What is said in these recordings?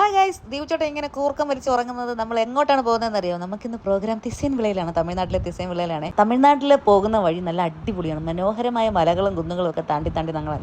Hi guys, ദീപച്ചോട്ടൻ ഇങ്ങനെ കൂർക്കം വലിച്ച് ഉറങ്ങുന്നത്. നമ്മൾ എങ്ങോട്ടാണ് പോകുന്നതെന്ന് അറിയാമോ? നമുക്കിന്ന് പ്രോഗ്രാം തിസൈൻ വിളയിലാണ്, തമിഴ്നാട്ടിലെ തിസൈൻ വിളയിലാണ്. തമിഴ്നാട്ടിൽ പോകുന്ന വഴി നല്ല അടിപൊളിയാണ്, മനോഹരമായ മലകളും കുന്നുകളും ഒക്കെ താണ്ടി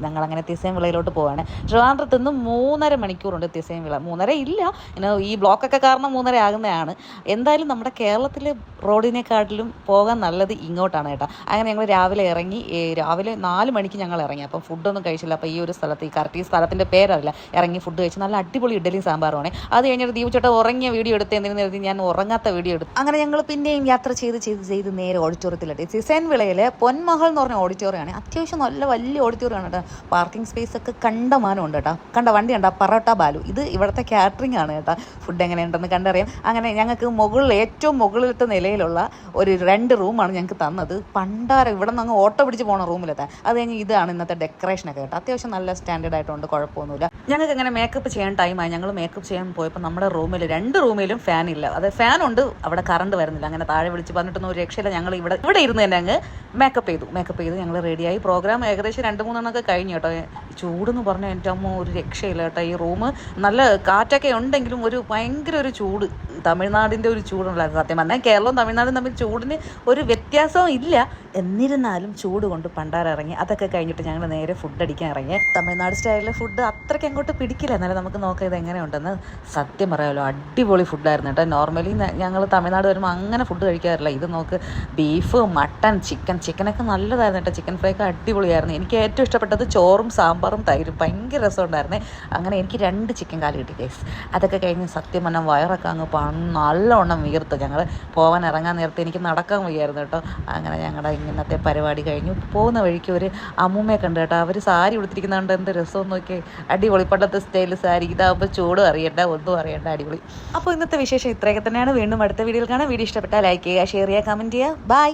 ഞങ്ങൾ അങ്ങനെ തിസൈൻ വിളയിലോട്ട് പോവാണ്. ട്രിവാൻഡ്രത്ത് നിന്ന് 3.5 മണിക്കൂറുണ്ട് തിസൈൻ വിള. 3.5 ഇല്ല, ഇങ്ങനെ ഈ ബ്ലോക്കൊക്കെ കാരണം 3.5 ആകുന്നതാണ്. എന്തായാലും നമ്മുടെ കേരളത്തിലെ റോഡിനെക്കാട്ടിലും പോകാൻ നല്ലത് ഇങ്ങോട്ടാണ് കേട്ടോ. അങ്ങനെ ഞങ്ങൾ രാവിലെ ഇറങ്ങി, രാവിലെ 4 മണിക്ക് ഞങ്ങൾ ഇറങ്ങി. അപ്പം ഫുഡൊന്നും കഴിച്ചില്ല. അപ്പോൾ ഈ ഒരു സ്ഥലത്ത്, ഈ കറക്റ്റ് ഈ സ്ഥലത്തിൻ്റെ പേരറിയില്ല, ഇറങ്ങി ഫുഡ് കഴിച്ച് നല്ല അടിപൊളി ഇഡലി സാമ്പാറുമാണ്. അത് കഴിഞ്ഞിട്ട് ദീപച്ചോട്ട ഉറങ്ങിയ വീഡിയോ എടുത്ത് എന്തിനു ഞാൻ ഉറങ്ങാത്ത വീഡിയോ എടുത്തു. അങ്ങനെ ഞങ്ങൾ പിന്നെയും യാത്ര ചെയ്ത് നേരെ ഓഡിറ്റോറിയത്തിലെത്തി. തിസൈൻ വിളയിലെ പൊന്മഹൽ എന്ന് പറഞ്ഞ ഓഡിറ്റോറിയമാണ്. അത്യാവശ്യം നല്ല വലിയ ഓഡിറ്റോറിയമാണ് കേട്ടോ. പാർക്കിംഗ് സ്പേസ് ഒക്കെ കണ്ടമാനം ഉണ്ട് കേട്ടോ. കണ്ട വണ്ടി കണ്ട പറോട്ട ബാലു, ഇത് ഇവിടുത്തെ കാറ്ററിംഗ് ആണ് കേട്ടോ. ഫുഡ് എങ്ങനെയുണ്ടെന്ന് കണ്ടറിയാം. അങ്ങനെ ഞങ്ങൾക്ക് ഏറ്റവും മുകളിലത്തെ നിലയിലുള്ള ഒരു 2 റൂമാണ് ഞങ്ങൾക്ക് തന്നത്. പണ്ടാരം ഇവിടെ നിന്ന് അങ്ങ് ഓട്ടോ പിടിച്ച് പോകണ റൂമിലെത്താൻ. അത് കഴിഞ്ഞ് ഇതാണ് ഇന്നത്തെ ഡെക്കറേഷനൊക്കെ കേട്ടോ. അത്യാവശ്യം നല്ല സ്റ്റാൻഡേർഡ് ആയിട്ടുണ്ട്, കുഴപ്പമൊന്നുമില്ല. ഞങ്ങൾക്ക് ഇങ്ങനെ മേക്കപ്പ് ചെയ്യാൻ ടൈമായി. ഞങ്ങൾ മേക്കപ്പ് ചെയ്യാൻ പോയപ്പോൾ നമ്മുടെ റൂമിൽ 2 റൂമിലും ഫാൻ ഇല്ല. അത് ഫാനുണ്ട്, അവിടെ കറണ്ട് വരുന്നില്ല. അങ്ങനെ താഴെ വിളിച്ച് പറഞ്ഞിട്ടൊന്നും ഒരു രക്ഷയില്ല. ഞങ്ങൾ ഇവിടെ ഇരുന്ന് തന്നെ അങ്ങ് മേക്കപ്പ് ചെയ്തു ഞങ്ങൾ റെഡിയായി. പ്രോഗ്രാം ഏകദേശം 2-3 എണ്ണമൊക്കെ കഴിഞ്ഞു കേട്ടോ. ചൂടെന്ന് പറഞ്ഞാൽ എൻ്റെ അമ്മ ഒരു രക്ഷയില്ല കേട്ടോ. ഈ റൂം നല്ല കാറ്റൊക്കെ ഉണ്ടെങ്കിലും ഭയങ്കര ഒരു ചൂട്, തമിഴ്നാടിൻ്റെ ഒരു ചൂടുണ്ടായിരുന്നു. സത്യം പറഞ്ഞാൽ കേരളവും തമിഴ്നാടും തമ്മിൽ ചൂടിന് ഒരു വ്യത്യാസവും ഇല്ല. എന്നിരുന്നാലും ചൂട് കൊണ്ട് പണ്ടാരിറങ്ങി. അതൊക്കെ കഴിഞ്ഞിട്ട് ഞങ്ങൾ നേരെ ഫുഡ് അടിക്കാൻ ഇറങ്ങി. തമിഴ്നാട് സ്റ്റൈലിലെ ഫുഡ് അത്രയ്ക്ക് അങ്ങോട്ട് പിടിക്കില്ല, എന്നാലും നമുക്ക് നോക്കാം ഇത് എങ്ങനെയുണ്ടെന്ന്. സത്യം പറയാമല്ലോ, അടിപൊളി ഫുഡായിരുന്നു കേട്ടോ. നോർമലി ഞങ്ങൾ തമിഴ്നാട് വരുമ്പോൾ അങ്ങനെ ഫുഡ് കഴിക്കാറില്ല. ഇത് നോക്ക്, ബീഫ്, മട്ടൺ, ചിക്കനൊക്കെ നല്ലതായിരുന്നു കേട്ടോ. ചിക്കൻ ഫ്രൈ ഒക്കെ അടിപൊളിയായിരുന്നു. എനിക്ക് ഏറ്റവും ഇഷ്ടപ്പെട്ടത് ചോറും സാമ്പാറും തൈരും, ഭയങ്കര രസമുണ്ടായിരുന്നേ. അങ്ങനെ എനിക്ക് 2 ചിക്കൻ കാല് കിട്ടി ഗൈസ്. അതൊക്കെ കഴിഞ്ഞ് സത്യം പറഞ്ഞാൽ വയറൊക്കെ അങ്ങ് നല്ലവണ്ണം വീർത്ത്. ഞങ്ങൾ പോകാൻ ഇറങ്ങാൻ നേരത്തെ എനിക്ക് നടക്കാൻ വയ്യായിരുന്നു കേട്ടോ. അങ്ങനെ ഞങ്ങളുടെ ഇന്നത്തെ പരിപാടി കഴിഞ്ഞു. പോകുന്ന വഴിക്ക് ഒരു അമ്മൂമ്മയെ കണ്ടു കേട്ടോ. അവർ സാരി ഉടുത്തിരിക്കുന്നതുകൊണ്ട് എന്ത് രസമെന്ന് നോക്കി. അടിപൊളി പണ്ടത്തെ സ്റ്റൈൽ സാരി. ഇതാകുമ്പോൾ ചൂടും അറിയണ്ട, ഒന്നും അറിയണ്ട, അടിപൊളി. അപ്പോൾ ഇന്നത്തെ വിശേഷം ഇത്രയൊക്കെ തന്നെയാണ്. വീണ്ടും അടുത്ത വീഡിയോയിൽ കാണാം. വീഡിയോ ഇഷ്ടപ്പെട്ടാൽ ലൈക്ക് ചെയ്യുക, ഷെയർ ചെയ്യുക, കമൻറ്റ് ചെയ്യുക. ബൈ.